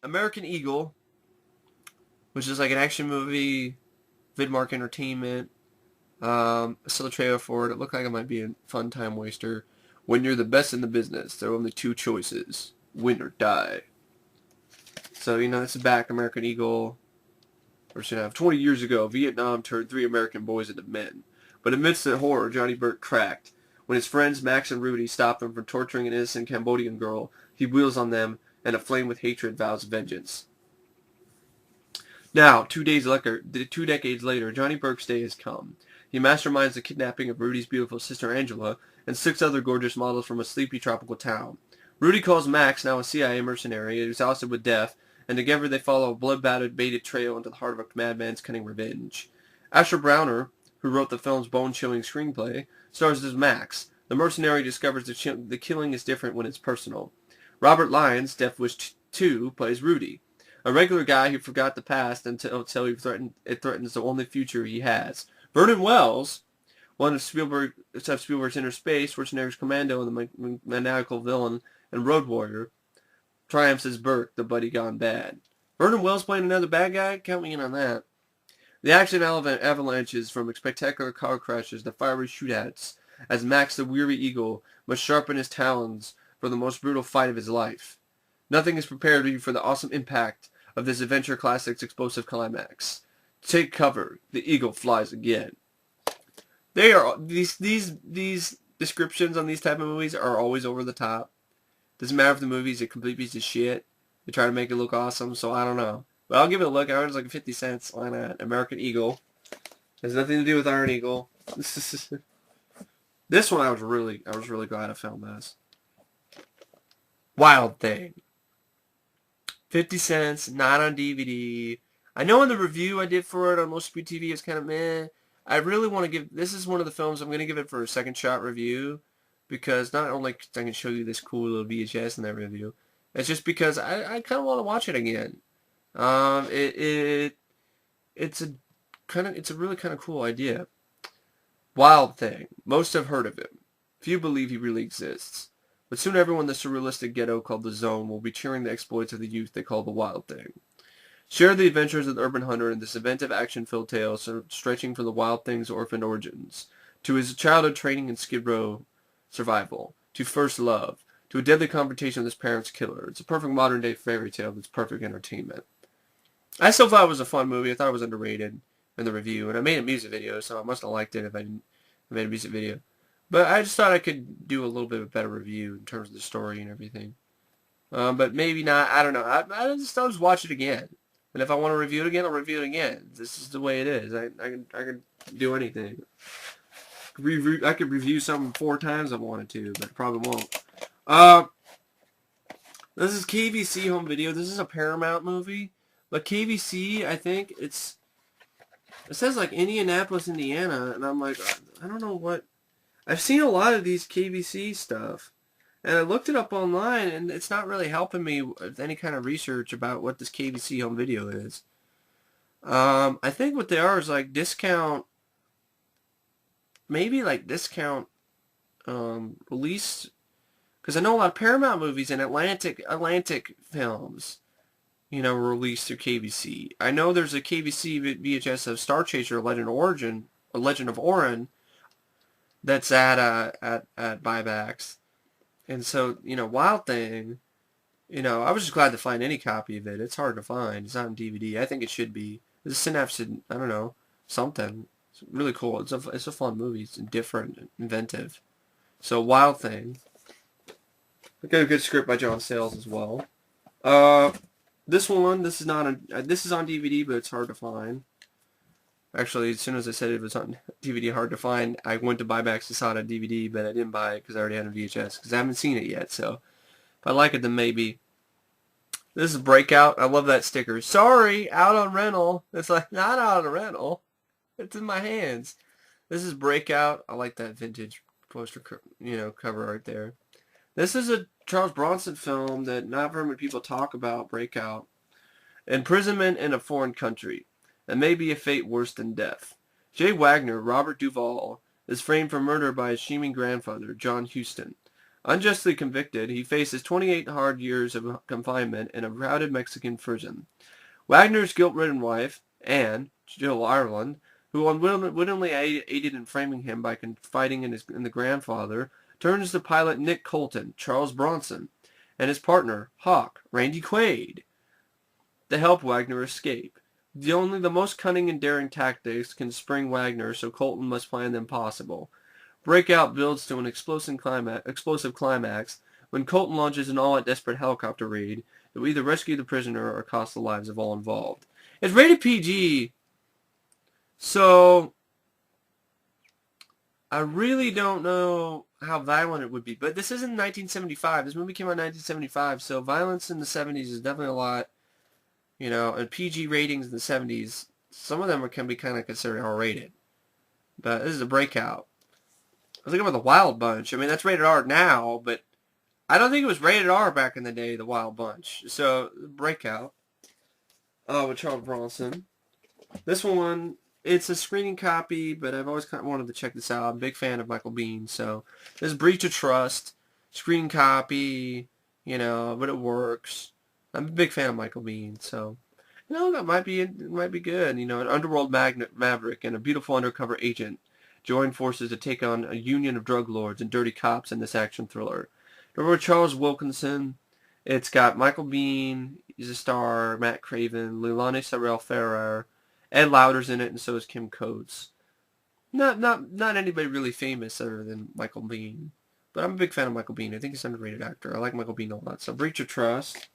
American Eagle, which is like an action movie, Vidmark Entertainment. I saw the trailer for it. It looked like it might be a fun time waster. When you're the best in the business, there are only two choices: win or die. So, it's back, American Eagle. Or should have 20 years ago, Vietnam turned 3 American boys into men. But amidst the horror, Johnny Burke cracked. When his friends Max and Rudy stop him from torturing an innocent Cambodian girl, he wheels on them and, aflame with hatred, vows vengeance. Now, 2 decades later, Johnny Burke's day has come. He masterminds the kidnapping of Rudy's beautiful sister Angela and 6 other gorgeous models from a sleepy tropical town. Rudy calls Max, now a CIA mercenary, exhausted with death, and together they follow a blood-baited trail into the heart of a madman's cunning revenge. Asher Browner, who wrote the film's bone-chilling screenplay, stars as Max. The mercenary discovers the killing is different when it's personal. Robert Lyons, Death Wish 2, plays Rudy, a regular guy who forgot the past until it threatens the only future he has. Vernon Wells, one of Spielberg's Inner Space, Schwarzenegger's Commando, and the maniacal villain and Road Warrior, triumphs as Burke, the buddy gone bad. Vernon Wells playing another bad guy? Count me in on that. The action avalanches from spectacular car crashes to fiery shootouts as Max the weary eagle must sharpen his talons for the most brutal fight of his life. Nothing is prepared you for the awesome impact of this adventure classic's explosive climax. Take cover. The eagle flies again. They are these descriptions on these type of movies are always over the top. Doesn't matter if the movie's a complete piece of shit. They try to make it look awesome, so I don't know. But I'll give it a look. I heard it's like 50 cents. Why not? American Eagle. Has nothing to do with Iron Eagle. This one I was really glad I found this. Wild Thing. 50 cents, not on DVD. I know in the review I did for it on Most Speed TV it's kind of meh. I really want to give, this is one of the films I'm going to give it for a second shot review. Because not only I can show you this cool little VHS in that review, it's just because I kind of want to watch it again. It's a really kind of cool idea. Wild Thing. Most have heard of him. Few believe he really exists. But soon everyone in the surrealistic ghetto called the Zone will be cheering the exploits of the youth they call the Wild Thing. Share the adventures of the urban hunter in this inventive action-filled tale stretching from the Wild Thing's orphaned origins to his childhood training in Skid Row survival, to first love, to a deadly confrontation with his parents' killer. It's a perfect modern-day fairy tale that's perfect entertainment. I still thought it was a fun movie. I thought it was underrated in the review, and I made a music video, so I must have liked it if I made a music video. But I just thought I could do a little bit of a better review in terms of the story and everything. But maybe not. I don't know. I'll just watch it again. And if I want to review it again, I'll review it again. This is the way it is. I can do anything. I could review something 4 times if I wanted to, but I probably won't. This is KVC home video. This is a Paramount movie, but KVC, I think it says like Indianapolis, Indiana, and I'm like, I don't know what. I've seen a lot of these KVC stuff, and I looked it up online, and it's not really helping me with any kind of research about what this KVC home video is. I think what they are is like discount. Maybe like discount release, because I know a lot of Paramount movies and Atlantic films, were released through KVC. I know there's a KVC VHS of Star Chaser: Legend of Orion, that's at buybacks, and so Wild Thing, I was just glad to find any copy of it. It's hard to find. It's not on DVD. I think it should be. It's a synapse. I don't know, something. It's really cool. It's a fun movie. It's different, inventive. So Wild Thing. I got a good script by John Sayles as well. This is on DVD, but it's hard to find. Actually, as soon as I said it was on DVD, hard to find, I went to buybacks and saw it on DVD, but I didn't buy it because I already had a VHS because I haven't seen it yet. So if I like it, then maybe. This is Breakout. I love that sticker. Sorry, out on rental. It's like not out on rental. It's in my hands. This is Breakout. I like that vintage poster, cover right there. This is a Charles Bronson film that not very many people talk about. Breakout. Imprisonment in a foreign country. And maybe a fate worse than death. Jay Wagner, Robert Duvall, is framed for murder by his scheming grandfather, John Huston. Unjustly convicted, he faces 28 hard years of confinement in a crowded Mexican prison. Wagner's guilt-ridden wife, Anne, Jill Ireland, who unwittingly aided in framing him by confiding in the grandfather, turns to pilot Nick Colton, Charles Bronson, and his partner, Hawk, Randy Quaid, to help Wagner escape. Only the most cunning and daring tactics can spring Wagner, so Colton must find the impossible. Breakout builds to an explosive climax when Colton launches an all-out desperate helicopter raid that will either rescue the prisoner or cost the lives of all involved. It's rated PG, so I really don't know how violent it would be. But this isn't 1975. This movie came out in 1975, so violence in the 70s is definitely a lot, and PG ratings in the 70s, some of them can be kind of considered R-rated. But this is a Breakout. I was thinking about the Wild Bunch. I mean, that's rated R now, but I don't think it was rated R back in the day, the Wild Bunch. So, Breakout. With Charles Bronson. This one, it's a screening copy, but I've always kind of wanted to check this out. I'm a big fan of Michael Biehn, so this is Breach of Trust, screen copy, but it works. I'm a big fan of Michael Biehn, so that might be good. An underworld maverick and a beautiful undercover agent join forces to take on a union of drug lords and dirty cops in this action thriller. Remember Charles Wilkinson? It's got Michael Biehn, he's a star, Matt Craven, Leilani Sarel-Ferrer, Ed Lauder's in it, and so is Kim Coates. Not anybody really famous other than Michael Biehn. But I'm a big fan of Michael Biehn. I think he's an underrated actor. I like Michael Biehn a lot. So Breach of Trust.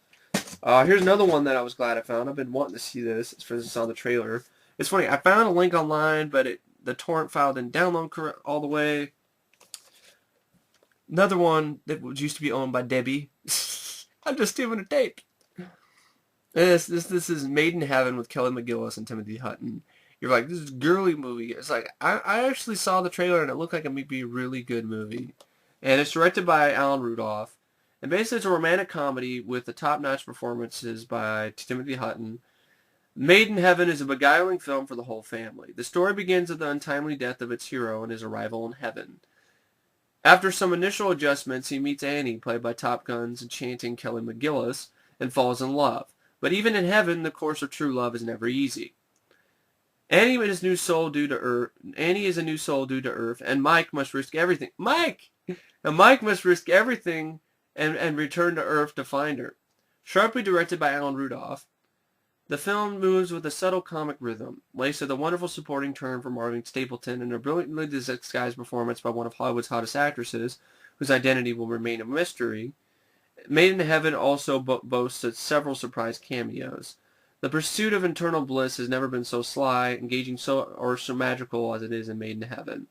Here's another one that I was glad I found. I've been wanting to see this. It's for this on the trailer. It's funny. I found a link online, but the torrent file didn't download all the way. Another one that used to be owned by Debbie. I'm just stealing a tape. This is Made in Heaven with Kelly McGillis and Timothy Hutton. You're like, this is a girly movie. It's like, I actually saw the trailer and it looked like it might be a really good movie. And it's directed by Alan Rudolph. And basically it's a romantic comedy with the top-notch performances by Timothy Hutton. Made in Heaven is a beguiling film for the whole family. The story begins with the untimely death of its hero and his arrival in heaven. After some initial adjustments, he meets Annie, played by Top Gun's enchanting Kelly McGillis, and falls in love. But even in heaven, the course of true love is never easy. Annie is a new soul due to Earth, and Mike must risk everything. Mike must risk everything and return to Earth to find her. Sharply directed by Alan Rudolph, the film moves with a subtle comic rhythm, laced with a wonderful supporting turn from Marvin Stapleton and a brilliantly disguised performance by one of Hollywood's hottest actresses, whose identity will remain a mystery. Made in Heaven also boasts several surprise cameos. The pursuit of internal bliss has never been so sly, engaging, so magical as it is in Made in Heaven.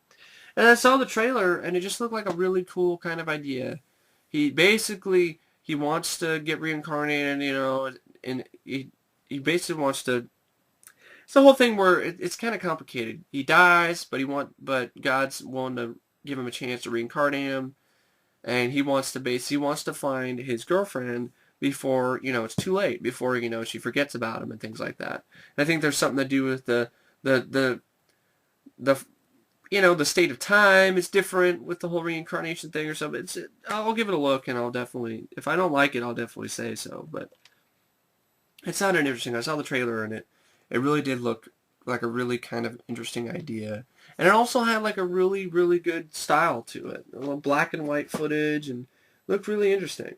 And I saw the trailer, and it just looked like a really cool kind of idea. He wants to get reincarnated, and he basically wants to. It's the whole thing where it's kind of complicated. He dies, but God's willing to give him a chance to reincarnate him. And he wants to find his girlfriend before, it's too late, before, she forgets about him and things like that. And I think there's something to do with the state of time is different with the whole reincarnation thing or something. I'll give it a look, and I'll definitely, if I don't like it, I'll definitely say so. But it sounded interesting. I saw the trailer, and it really did look like a really kind of interesting idea. And it also had like a really, really good style to it. A little black and white footage, and looked really interesting.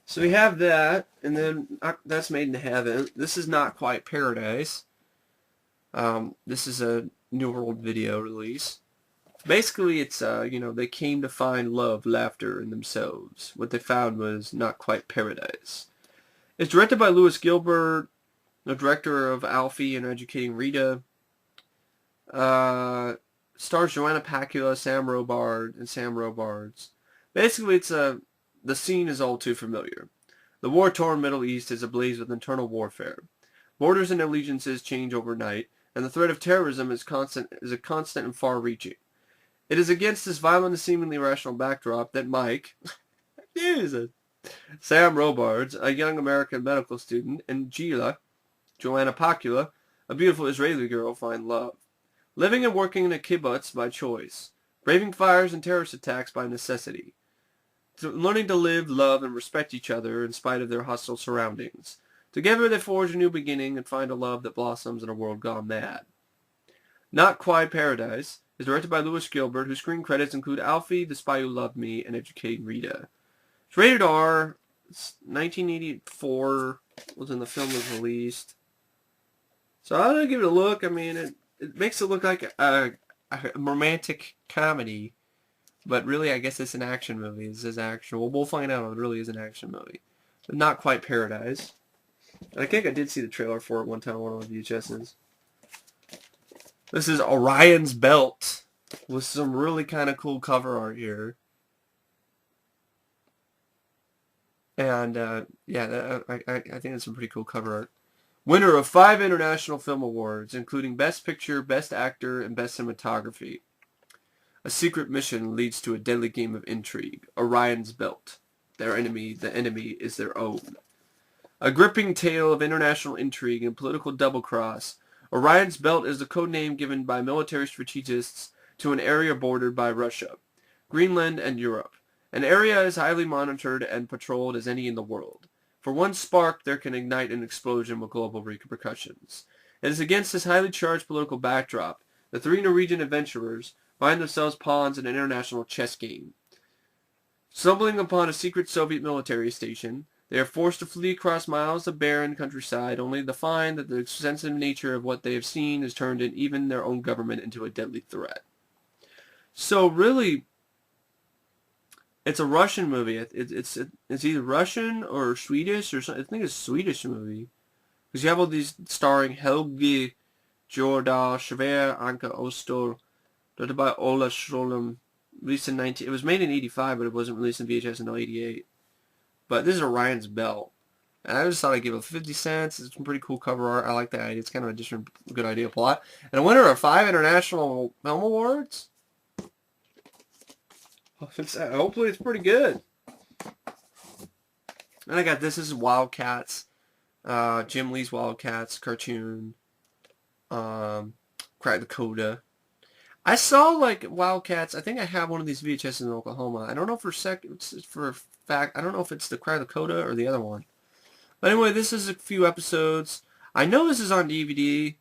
So we have that, and then that's Made in Heaven. This is Not Quite Paradise. This is a New World Video release. Basically, it's, they came to find love, laughter in themselves. What they found was not quite paradise. It's directed by Louis Gilbert, the director of Alfie and Educating Rita. Stars Joanna Pacula, Sam Robards. Basically, the scene is all too familiar. The war-torn Middle East is ablaze with internal warfare. Borders and allegiances change overnight, and the threat of terrorism is a constant and far-reaching. It is against this violent and seemingly rational backdrop that Mike, Sam Robards, a young American medical student, and Joanna Pacula, a beautiful Israeli girl, find love. Living and working in a kibbutz by choice, braving fires and terrorist attacks by necessity, learning to live, love, and respect each other in spite of their hostile surroundings. Together they forge a new beginning and find a love that blossoms in a world gone mad. Not Quite Paradise is directed by Lewis Gilbert, whose screen credits include Alfie, The Spy Who Loved Me, and Educating Rita. It's rated R. It's 1984 was when the film was released. So I'm going to give it a look. I mean, it makes it look like a romantic comedy. But really, I guess it's an action movie. This is action. Well, we'll find out if it really is an action movie. But Not Quite Paradise. And I think I did see the trailer for it one time on one of the VHSs. This is Orion's Belt with some really kind of cool cover art here. And, yeah, I think it's some pretty cool cover art. Winner of 5 International Film Awards, including Best Picture, Best Actor, and Best Cinematography. A secret mission leads to a deadly game of intrigue. Orion's Belt. The enemy is their own. A gripping tale of international intrigue and political double-cross. Orion's Belt is the code name given by military strategists to an area bordered by Russia, Greenland, and Europe. An area as highly monitored and patrolled as any in the world. For one spark, there can ignite an explosion with global repercussions. It is against this highly charged political backdrop the 3 Norwegian adventurers find themselves pawns in an international chess game. Stumbling upon a secret Soviet military station, they are forced to flee across miles of barren countryside, only to find that the extensive nature of what they have seen has turned even their own government into a deadly threat. So really, it's a Russian movie. It's either Russian or Swedish or something. I think it's a Swedish movie. Because you have all these starring Helge Jorda, Sver, Anka Ostor, directed by Ola Sholem, released in it was made in 85, but it wasn't released in VHS until 88. But this is Orion's Belt. And I just thought I'd give it 50 cents. It's some pretty cool cover art. I like that idea. It's kind of a different, good idea plot. And a winner of 5 International Film Awards. Hopefully it's pretty good. And I got this. This is WildC.A.T.S. Jim Lee's WildC.A.T.S. cartoon. Crack the Coda. I saw like WildC.A.T.S. I think I have one of these VHS in Oklahoma. I don't know for a fact. I don't know if it's the Crack the Coda or the other one. But anyway, this is a few episodes. I know this is on DVD,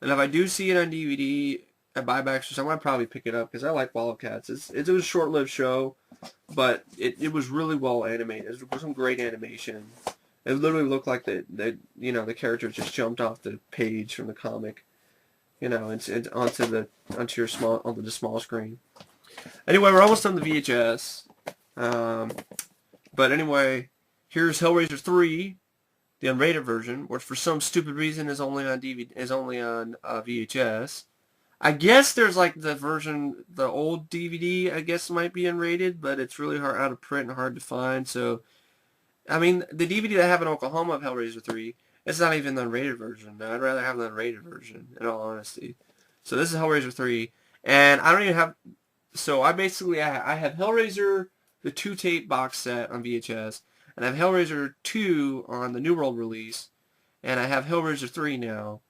and if I do see it on DVD at buybacks or something, I'd probably pick it up because I like WildC.A.T.S. It was a short-lived show, but it was really well animated. It was some great animation. It literally looked like the characters just jumped off the page from the comic. It's onto the small screen. Anyway, we're almost done the VHS. But anyway, here's Hellraiser 3, the unrated version, which for some stupid reason is only on VHS. I guess there's like the old DVD. I guess might be unrated, but it's really hard out of print and hard to find. So, I mean, the DVD that I have in Oklahoma of Hellraiser 3. It's not even the unrated version. I'd rather have the unrated version, in all honesty. So this is Hellraiser 3, and I don't even have... So I have Hellraiser, the 2-tape box set on VHS, and I have Hellraiser 2 on the New World release, and I have Hellraiser 3 now.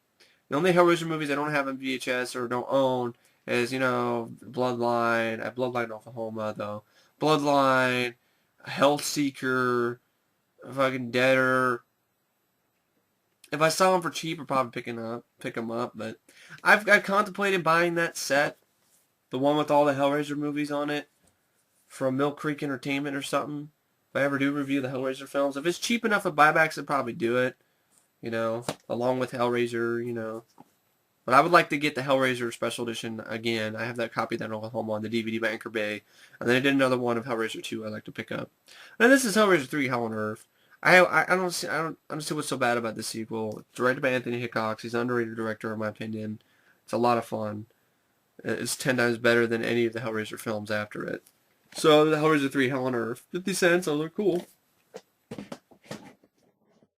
The only Hellraiser movies I don't have on VHS or don't own is, Bloodline. I have Bloodline in Oklahoma, though. Bloodline, Hellseeker, fucking Deader... If I saw them for cheap, I'd probably pick them up. But I've contemplated buying that set, the one with all the Hellraiser movies on it, from Mill Creek Entertainment or something. If I ever do review the Hellraiser films, if it's cheap enough at buybacks, I'd probably do it. Along with Hellraiser. But I would like to get the Hellraiser Special Edition again. I have that copy of that in Oklahoma on the DVD by Anchor Bay, and then I did another one of Hellraiser 2 I'd like to pick up. And this is Hellraiser 3: Hell on Earth. I don't see what's so bad about this sequel. It's directed by Anthony Hickox. He's an underrated director, in my opinion. It's a lot of fun. It's 10 times better than any of the Hellraiser films after it. So, the Hellraiser 3: Hell on Earth. 50 cents. Oh, they're cool.